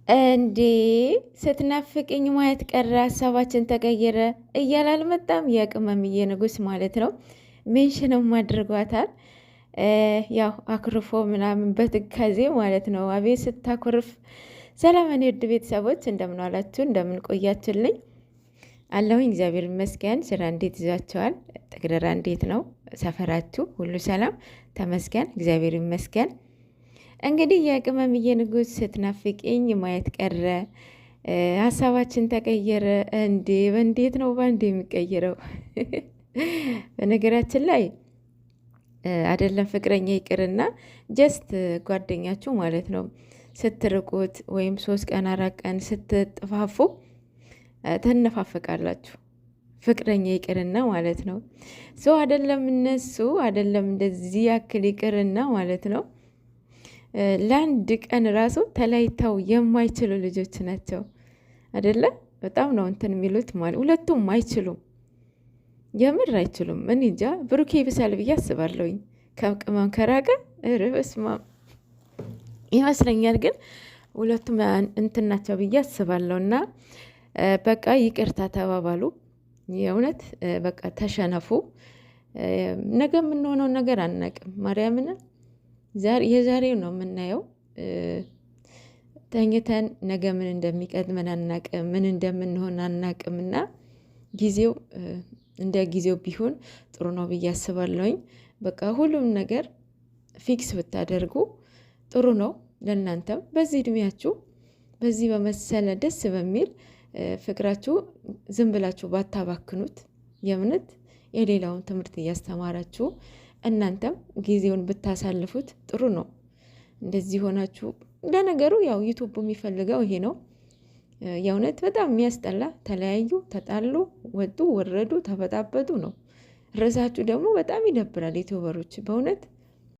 እንዴ ስትናፍቅኝ ማየት ቀረ፣ ሀሳባችን ተቀየረ እያለ አልመጣም? የቅመምዬ ንጉስ ማለት ነው። ሜንሽንም አድርጓታል። ያው አኩርፎ ምናምን በትካዜ ማለት ነው። አቤት ስታኩርፍ። ሰላም እኔ ውድ ቤተሰቦች እንደምን ዋላችሁ? እንደምን ቆያችሁልኝ? አለሁኝ እግዚአብሔር ይመስገን። ስራ እንዴት ይዟቸዋል? ጥግረራ እንዴት ነው? ሰፈራችሁ ሁሉ ሰላም? ተመስገን እግዚአብሔር ይመስገን። እንግዲህ የቅመምዬ ንጉስ ስትናፍቅኝ ማየት ቀረ፣ ሀሳባችን ተቀየረ። እንዴ በእንዴት ነው በአንድ የሚቀይረው? በነገራችን ላይ አይደለም ፍቅረኛ ይቅርና ጀስት ጓደኛችሁ ማለት ነው ስትርቁት ወይም 3 ቀን 4 ቀን ስትጥፋፉ ትነፋፈቃላችሁ። ፍቅረኛ ይቅርና ማለት ነው ሰው አይደለም እነሱ አይደለም እንደዚህ ያክል ይቅርና ማለት ነው ለአንድ ቀን ራሱ ተለያይተው የማይችሉ ልጆች ናቸው አይደለ? በጣም ነው እንትን የሚሉት ማለት ሁለቱም አይችሉም፣ የምር አይችሉም። እኔ እንጃ ብሩኬ ይብሳል ብዬ አስባለሁኝ ከቅመም ከራቀ ርብስማ ይመስለኛል። ግን ሁለቱም እንትን ናቸው ብዬ አስባለሁ። እና በቃ ይቅርታ ተባባሉ። የእውነት በቃ ተሸነፉ። ነገ የምንሆነው ነገር አናቅም። ማርያምን የዛሬው ነው የምናየው። ተኝተን ነገ ምን እንደሚቀጥመን አናቅም፣ ምን እንደምንሆን አናቅም። እና ጊዜው እንደ ጊዜው ቢሆን ጥሩ ነው ብዬ አስባለሁኝ። በቃ ሁሉም ነገር ፊክስ ብታደርጉ ጥሩ ነው ለእናንተም። በዚህ እድሜያችሁ በዚህ በመሰለ ደስ በሚል ፍቅራችሁ ዝም ብላችሁ ባታባክኑት፣ የእምነት የሌላውን ትምህርት እያስተማራችሁ እናንተም ጊዜውን ብታሳልፉት ጥሩ ነው። እንደዚህ ሆናችሁ ለነገሩ ያው ዩቱብ የሚፈልገው ይሄ ነው። የእውነት በጣም የሚያስጠላ ተለያዩ፣ ተጣሉ፣ ወጡ፣ ወረዱ፣ ተበጣበጡ ነው። ርዕሳችሁ ደግሞ በጣም ይደብራል። ዩቱበሮች በእውነት